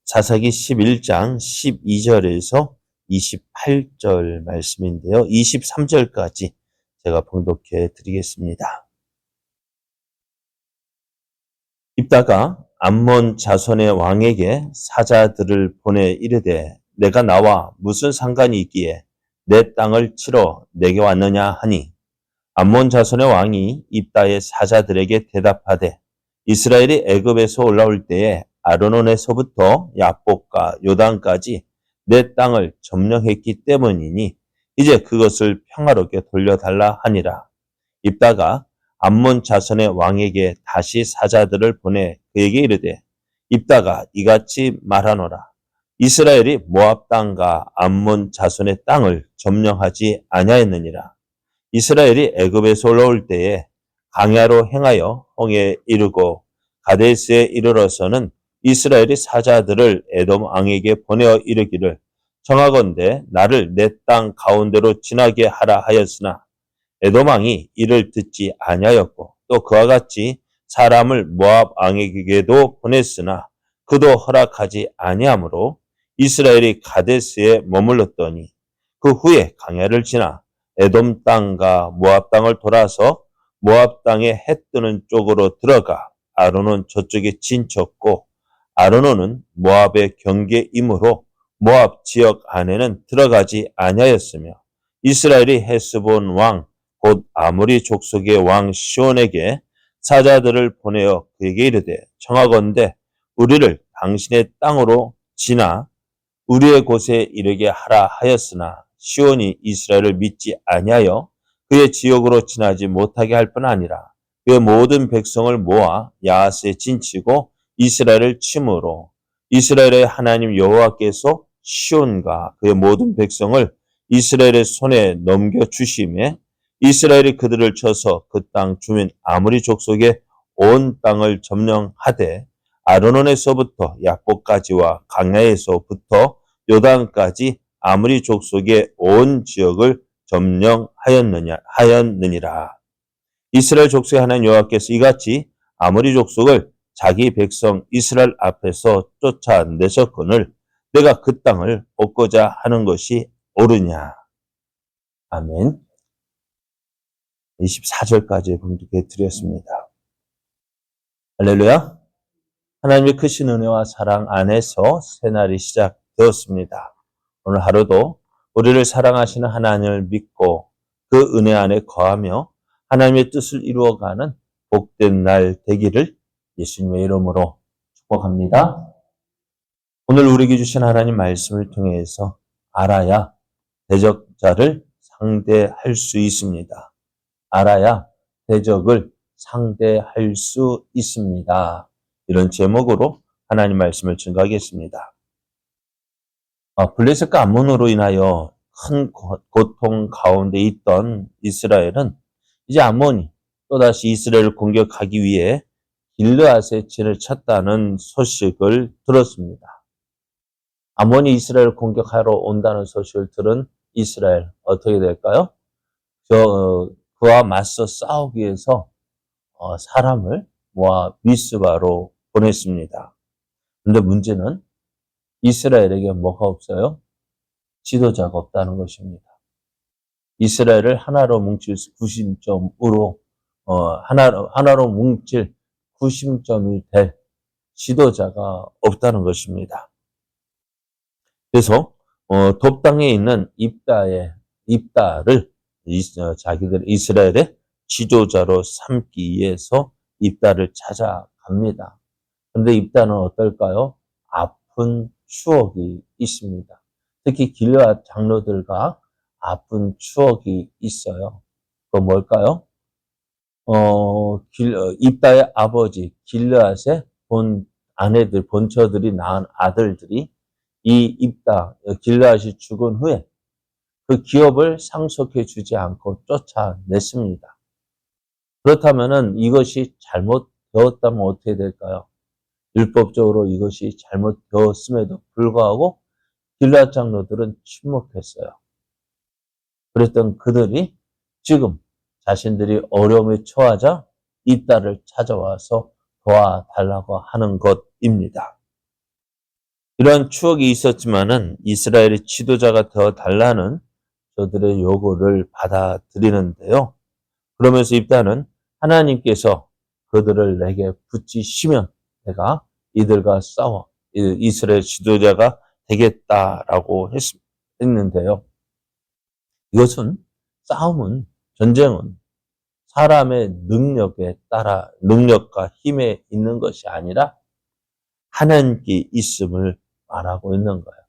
사사기 11장 12절에서 28절 말씀인데요. 23절까지 제가 봉독해 드리겠습니다. 입다가 암몬 자손의 왕에게 사자들을 보내 이르되 내가 나와 무슨 상관이 있기에 내 땅을 치러 내게 왔느냐 하니 암몬 자손의 왕이 입다의 사자들에게 대답하되 이스라엘이 애굽에서 올라올 때에 아르논에서부터 야복과 요단까지 내 땅을 점령했기 때문이니 이제 그것을 평화롭게 돌려달라 하니라. 입다가 암몬 자손의 왕에게 다시 사자들을 보내 그에게 이르되 입다가 이같이 말하노라. 이스라엘이 모압 땅과 암몬 자손의 땅을 점령하지 아니하였느니라. 이스라엘이 애굽에서 올라올 때에 광야로 행하여 홍해에 이르고 가데스에 이르러서는 이스라엘이 사자들을 에돔 왕에게 보내어 이르기를 청하건대 나를 내 땅 가운데로 지나게 하라 하였으나 에돔 왕이 이를 듣지 아니하였고 또 그와 같이 사람을 모압 왕에게도 보냈으나 그도 허락하지 아니하므로 이스라엘이 가데스에 머물렀더니 그 후에 광야를 지나 에돔 땅과 모압 땅을 돌아서 모압 땅에 해 뜨는 쪽으로 들어가 아르논 저쪽에 진쳤고 아르논은 모압의 경계이므로 모압 지역 안에는 들어가지 아니하였으며 이스라엘이 헤스본 왕 곧 아모리 족속의 왕 시온에게 사자들을 보내어 그에게 이르되 청하건대 우리를 당신의 땅으로 지나 우리의 곳에 이르게 하라 하였으나 시온이 이스라엘을 믿지 아니하여 그의 지역으로 지나지 못하게 할 뿐 아니라 그의 모든 백성을 모아 야하스에 진치고 이스라엘을 침으로 이스라엘의 하나님 여호와께서 시온과 그의 모든 백성을 이스라엘의 손에 넘겨주심에 이스라엘이 그들을 쳐서 그 땅 주민 아모리 족속의 온 땅을 점령하되 아르논에서부터 야복까지와 광야에서부터 요단까지 아모리 족속의 온 지역을 점령하였느니라. 이스라엘 족속의 하나님 여호와께서 이같이 아모리 족속을 자기 백성 이스라엘 앞에서 쫓아내셨거늘 내가 그 땅을 얻고자 하는 것이 옳으냐. 아멘. 24절까지 봉독해 드렸습니다. 할렐루야. 하나님의 크신 은혜와 사랑 안에서 새날이 시작되었습니다. 오늘 하루도 우리를 사랑하시는 하나님을 믿고 그 은혜 안에 거하며 하나님의 뜻을 이루어가는 복된 날 되기를 예수님의 이름으로 축복합니다. 오늘 우리에게 주신 하나님 말씀을 통해서 알아야 대적자를 상대할 수 있습니다. 알아야 대적을 상대할 수 있습니다. 이런 제목으로 하나님 말씀을 증거하겠습니다. 블레셋과 암몬으로 인하여 큰 고통 가운데 있던 이스라엘은 이제 암몬이 또다시 이스라엘을 공격하기 위해 길르앗에 진을 쳤다는 소식을 들었습니다. 암몬이 이스라엘을 공격하러 온다는 소식을 들은 이스라엘 어떻게 될까요? 그와 맞서 싸우기 위해서 사람을 모아 미스바로 보냈습니다. 그런데 문제는 이스라엘에게 뭐가 없어요? 지도자가 없다는 것입니다. 이스라엘을 하나로 뭉칠 구심점으로 하나로 뭉칠 구심점이 될 지도자가 없다는 것입니다. 그래서 돕당에 있는 입다를 자기들 이스라엘의 지도자로 삼기 위해서 입다를 찾아갑니다. 그런데 입다는 어떨까요? 아픈 추억이 있습니다. 특히 길르앗 장로들과 아픈 추억이 있어요. 그건 뭘까요? 입다의 아버지 길르앗의 본처들이 낳은 아들들이 이 길르앗이 죽은 후에 그 기업을 상속해 주지 않고 쫓아냈습니다. 그렇다면은 이것이 잘못되었다면 어떻게 될까요? 율법적으로 이것이 잘못되었음에도 불구하고 길르앗 장로들은 침묵했어요. 그랬던 그들이 지금 자신들이 어려움에 처하자 입다를 찾아와서 도와달라고 하는 것입니다. 이러한 추억이 있었지만은 이스라엘의 지도자가 되어 달라는 저들의 요구를 받아들이는데요. 그러면서 입다는 하나님께서 그들을 내게 붙이시면 내가 이들과 싸워 이스라엘 지도자가 되겠다라고 했는데요. 이것은 싸움은 전쟁은 사람의 능력에 따라 능력과 힘에 있는 것이 아니라 하나님께 있음을 말하고 있는 거예요.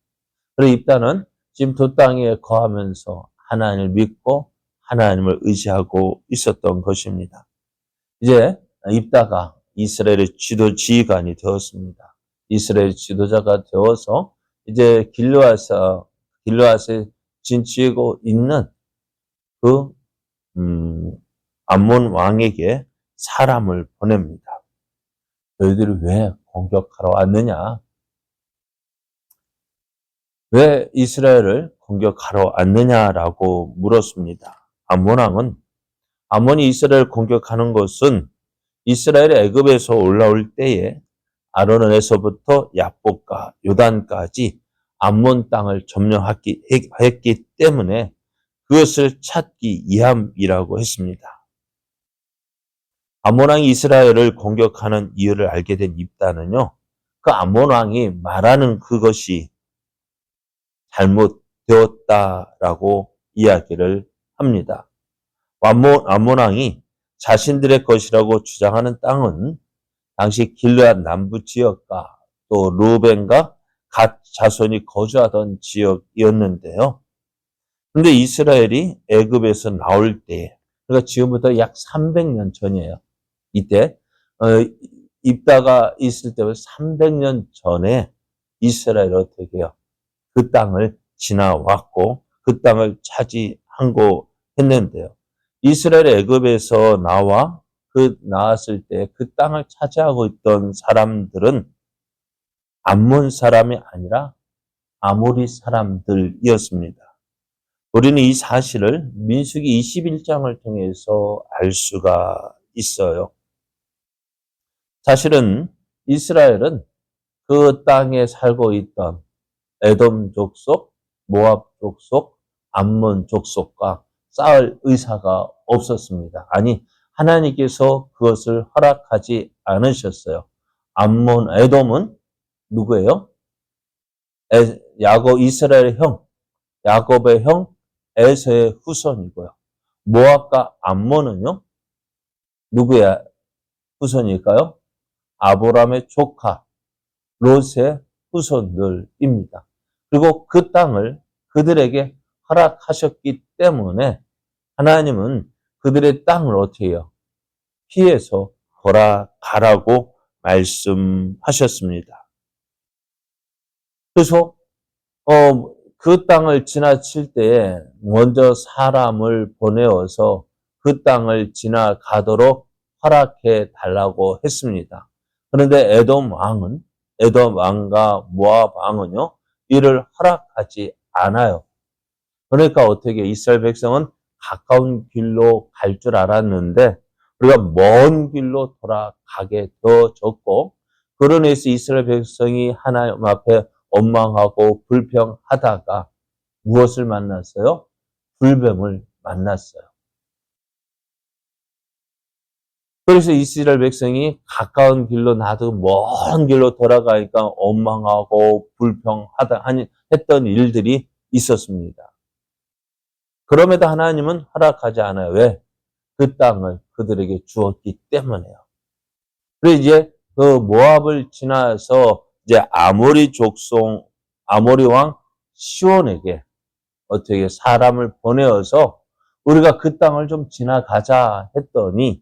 그리고 입다는 지금 두 땅에 거하면서 하나님을 믿고 하나님을 의지하고 있었던 것입니다. 이제 입다가 이스라엘의 지휘관이 되었습니다. 이스라엘 지도자가 되어서 이제 길르앗에 진치고 있는 그 암몬 왕에게 사람을 보냅니다. 너희들이 왜 공격하러 왔느냐? 왜 이스라엘을 공격하러 왔느냐라고 물었습니다. 암몬이 이스라엘을 공격하는 것은 이스라엘이 애굽에서 올라올 때에 아르논에서부터 야복과 요단까지 암몬 땅을 점령했기 때문에 그것을 찾기 위함이라고 했습니다. 암몬 왕이 이스라엘을 공격하는 이유를 알게 된 입다는요. 그 암몬 왕이 말하는 그것이 잘못되었다라고 이야기를 합니다. 암몬 왕이 자신들의 것이라고 주장하는 땅은 당시 길르앗 남부 지역과 또 루벤과 갓 자손이 거주하던 지역이었는데요. 근데 이스라엘이 애굽에서 나올 때, 그러니까 지금부터 약 300년 전이에요. 이때 입다가 있을 때부터 300년 전에 이스라엘이 어떻게 해요? 그 땅을 지나왔고 그 땅을 차지하고 했는데요. 이스라엘 애굽에서 나왔을 때 그 땅을 차지하고 있던 사람들은 암몬 사람이 아니라 아모리 사람들이었습니다. 우리는 이 사실을 민수기 21장을 통해서 알 수가 있어요. 사실은 이스라엘은 그 땅에 살고 있던 에돔 족속, 모압 족속, 암몬 족속과 싸울 의사가 없었습니다. 아니, 하나님께서 그것을 허락하지 않으셨어요. 에돔은 누구예요? 이스라엘의 형, 야곱의 형, 에서의 후손이고요. 모압과 암몬은요, 누구의 후손일까요? 아브라함의 조카, 롯의 후손들입니다. 그리고 그 땅을 그들에게 허락하셨기 때문에 하나님은 그들의 땅을 어떻게 해요? 피해서 돌아가라고 말씀하셨습니다. 그래서 그 땅을 지나칠 때에 먼저 사람을 보내어서 그 땅을 지나가도록 허락해 달라고 했습니다. 그런데 에돔 왕과 모압 왕은요, 이를 허락하지 않아요. 그러니까 어떻게 이스라엘 백성은 가까운 길로 갈 줄 알았는데 우리가 먼 길로 돌아가게 되어졌고, 그런 의미에서 이스라엘 백성이 하나님 앞에 원망하고 불평하다가 무엇을 만났어요? 불뱀을 만났어요. 그래서 이스라엘 백성이 가까운 길로 놔두고 먼 길로 돌아가니까 원망하고 했던 일들이 있었습니다. 그럼에도 하나님은 허락하지 않아요. 왜? 그 땅을 그들에게 주었기 때문에요. 그리고 이제 그 모압을 지나서 이제 아모리 왕 시온에게 어떻게 사람을 보내어서 우리가 그 땅을 좀 지나가자 했더니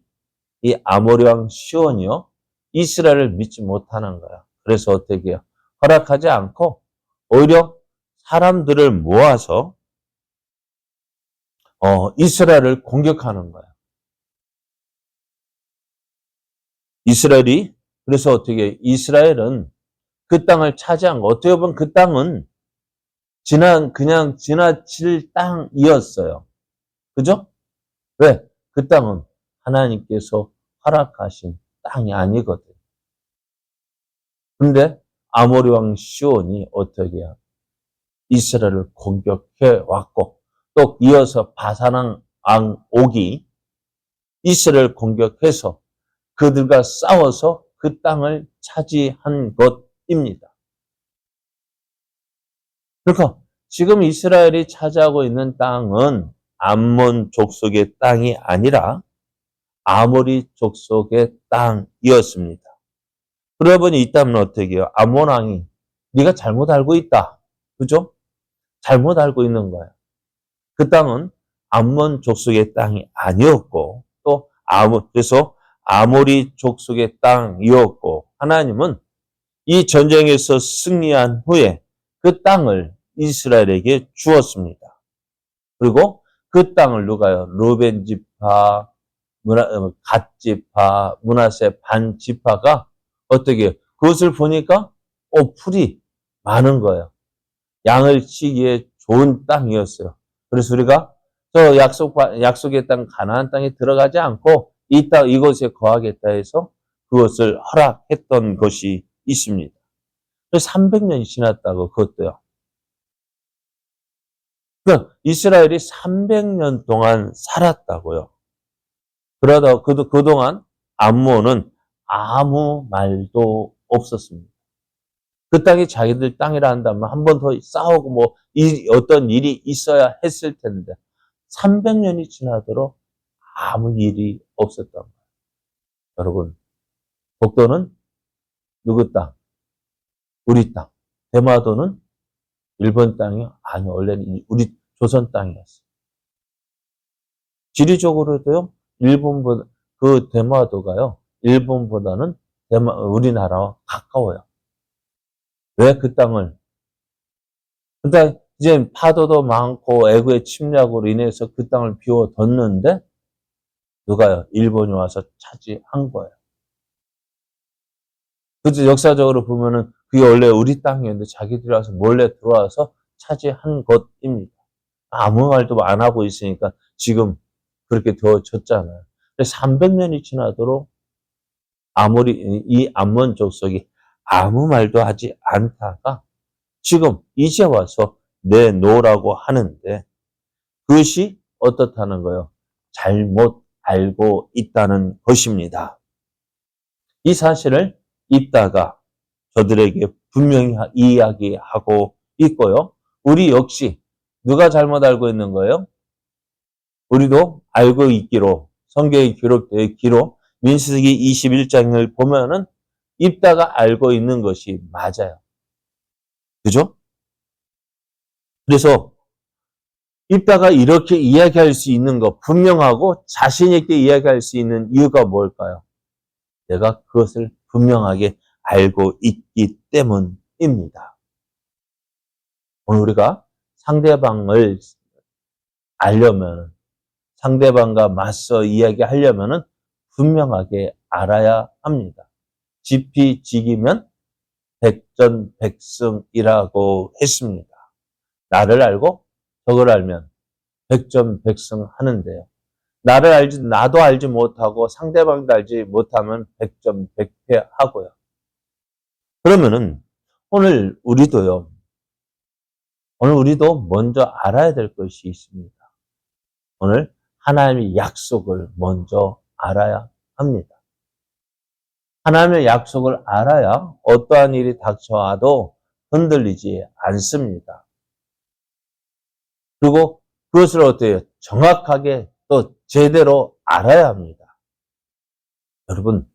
이 아모리 왕 시온이요, 이스라엘을 믿지 못하는 거야. 그래서 어떻게 해요? 허락하지 않고 오히려 사람들을 모아서 이스라엘을 공격하는 거야. 그래서 어떻게 이스라엘은 그 땅을 차지한 거, 어떻게 보면 그 땅은 그냥 지나칠 땅이었어요. 그죠? 왜? 그 땅은 하나님께서 허락하신 땅이 아니거든. 근데 아모리 왕 시온이 어떻게 해요? 이스라엘을 공격해 왔고, 또 이어서 바산 왕 옥이 이스라엘을 공격해서 그들과 싸워서 그 땅을 차지한 것입니다. 그러니까 지금 이스라엘이 차지하고 있는 땅은 암몬 족속의 땅이 아니라 아모리 족속의 땅이었습니다. 그러보니 이 땅은 어떻게 해요? 암몬 왕이 네가 잘못 알고 있다. 그죠? 잘못 알고 있는 거야. 그 땅은 암몬 족속의 땅이 아니었고 또 그래서 아모리 족속의 땅이었고 하나님은 이 전쟁에서 승리한 후에 그 땅을 이스라엘에게 주었습니다. 그리고 그 땅을 누가요? 루벤 지파, 갓 지파, 므낫세 반 지파가 어떻게 그것을 보니까 풀이 많은 거예요. 양을 치기에 좋은 땅이었어요. 그래서 우리가 저 약속의 땅 가나안 땅에 들어가지 않고 이 땅 이곳에 거하겠다 해서 그것을 허락했던 것이 있습니다. 300년이 지났다고 그것도요. 그러니까 이스라엘이 300년 동안 살았다고요. 그러다 그동안 암몬은 아무 말도 없었습니다. 그 땅이 자기들 땅이라 한다면 한 번 더 싸우고 어떤 일이 있어야 했을 텐데 300년이 지나도록 아무 일이 없었단 말이에요. 여러분, 독도는 누구 땅? 우리 땅. 대마도는 일본 땅이요? 아니, 원래는 우리 조선 땅이었어요. 지리적으로도요, 그 대마도가요, 일본보다는 우리나라와 가까워요. 왜 그 땅을? 그러니까 이제 파도도 많고 애국의 침략으로 인해서 그 땅을 비워뒀는데 누가요? 일본이 와서 차지한 거예요. 그래서 역사적으로 보면은 그게 원래 우리 땅이었는데 자기들이 와서 몰래 들어와서 차지한 것입니다. 아무 말도 안 하고 있으니까 지금 그렇게 되어졌잖아요. 300년이 지나도록 이 암몬 족속이 아무 말도 하지 않다가 지금 이제 와서 내놓으라고 하는데 그것이 어떻다는 거예요? 잘못 알고 있다는 것입니다. 이 사실을 입다가 저들에게 분명히 이야기하고 있고요. 우리 역시 누가 잘못 알고 있는 거예요? 우리도 알고 있기로 성경에 기록되어 있기로 민수기 21장을 보면은 입다가 알고 있는 것이 맞아요. 그죠? 그래서 입다가 이렇게 이야기할 수 있는 것, 분명하고 자신 있게 이야기할 수 있는 이유가 뭘까요? 내가 그것을 분명하게 알고 있기 때문입니다. 오늘 우리가 상대방을 알려면, 상대방과 맞서 이야기하려면 분명하게 알아야 합니다. 지피지기면 백전백승이라고 했습니다. 나를 알고 적을 알면 백전백승 하는데요. 나도 알지 못하고 상대방도 알지 못하면 백전백패 하고요. 그러면은 오늘 우리도 먼저 알아야 될 것이 있습니다. 오늘 하나님의 약속을 먼저 알아야 합니다. 하나님의 약속을 알아야 어떠한 일이 닥쳐와도 흔들리지 않습니다. 그리고 그것을 어때요? 정확하게 또 제대로 알아야 합니다. 여러분,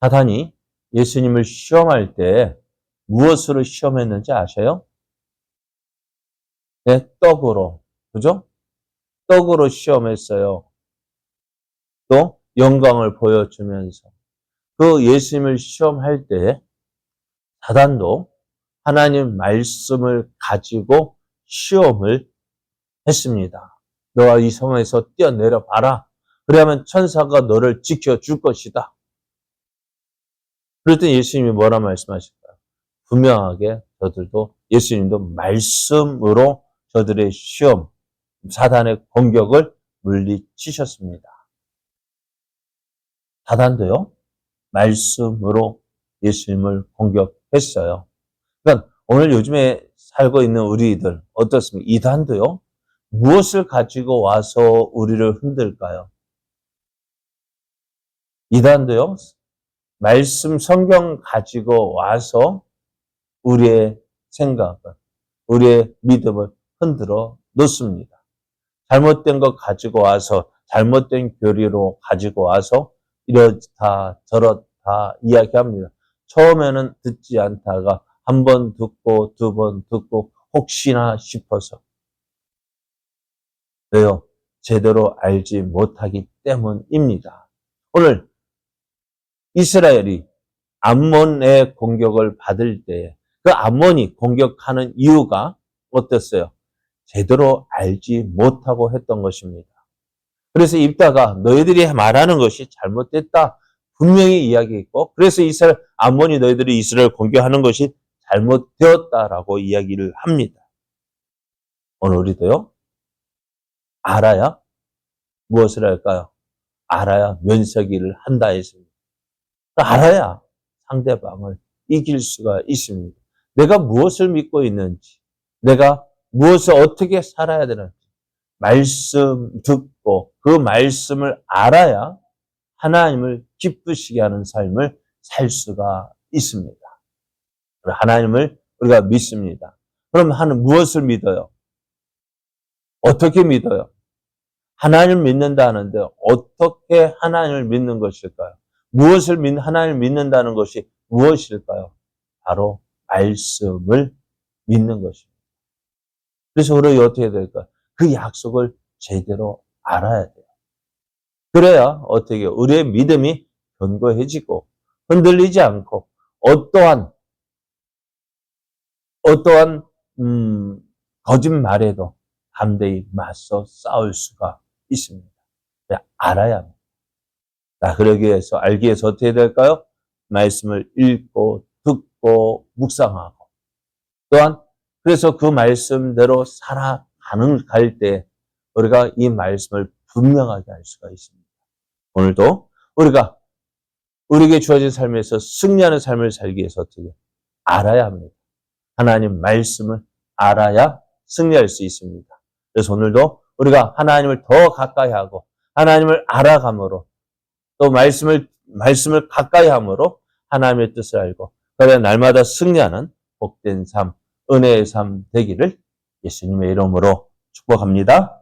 사탄이 예수님을 시험할 때 무엇으로 시험했는지 아세요? 네, 떡으로. 그죠? 떡으로 시험했어요. 또 영광을 보여주면서. 그 예수님을 시험할 때 사단도 하나님 말씀을 가지고 시험을 했습니다. 너와 이 성에서 뛰어내려 봐라. 그러면 천사가 너를 지켜줄 것이다. 그랬더니 예수님이 뭐라 말씀하실까요? 분명하게 예수님도 말씀으로 저들의 시험, 사단의 공격을 물리치셨습니다. 사단도요, 말씀으로 예수님을 공격했어요. 그러니까 오늘 요즘에 살고 있는 우리들 어떻습니까? 이단도요. 무엇을 가지고 와서 우리를 흔들까요? 이단도요. 말씀 성경 가지고 와서 우리의 생각을, 우리의 믿음을 흔들어 놓습니다. 잘못된 것 가지고 와서 잘못된 교리로 가지고 와서 이렇다 저렇다 이야기합니다. 처음에는 듣지 않다가 한 번 듣고 두 번 듣고 혹시나 싶어서. 왜요? 제대로 알지 못하기 때문입니다. 오늘 이스라엘이 암몬의 공격을 받을 때 그 암몬이 공격하는 이유가 어땠어요? 제대로 알지 못하고 했던 것입니다. 그래서 입다가 너희들이 말하는 것이 잘못됐다. 분명히 이야기했고, 그래서 암몬이 너희들이 이스라엘 공격하는 것이 잘못되었다라고 이야기를 합니다. 오늘 우리도요, 알아야 무엇을 할까요? 알아야 면세기를 한다 했습니다. 알아야 상대방을 이길 수가 있습니다. 내가 무엇을 믿고 있는지, 내가 무엇을 어떻게 살아야 되는지, 말씀 듣고 그 말씀을 알아야 하나님을 기쁘시게 하는 삶을 살 수가 있습니다. 하나님을 우리가 믿습니다. 그럼 무엇을 믿어요? 어떻게 믿어요? 하나님을 믿는다 하는데 어떻게 하나님을 믿는 것일까요? 하나님을 믿는다는 것이 무엇일까요? 바로 말씀을 믿는 것입니다. 그래서 우리 어떻게 될까요? 그 약속을 제대로 알아야 돼요. 그래야 어떻게 우리의 믿음이 견고해지고 흔들리지 않고 어떠한 거짓말에도 담대히 맞서 싸울 수가 있습니다. 알아야 합니다. 그러기 위해서 알기 위해서 어떻게 될까요? 말씀을 읽고 듣고 묵상하고 또한 그래서 그 말씀대로 갈 때 우리가 이 말씀을 분명하게 할 수가 있습니다. 오늘도 우리에게 주어진 삶에서 승리하는 삶을 살기 위해서 어떻게 알아야 합니다. 하나님 말씀을 알아야 승리할 수 있습니다. 그래서 오늘도 우리가 하나님을 더 가까이 하고 하나님을 알아감으로 또 말씀을 가까이 함으로 하나님의 뜻을 알고 그래 날마다 승리하는 복된 삶, 은혜의 삶 되기를 예수님의 이름으로 축복합니다.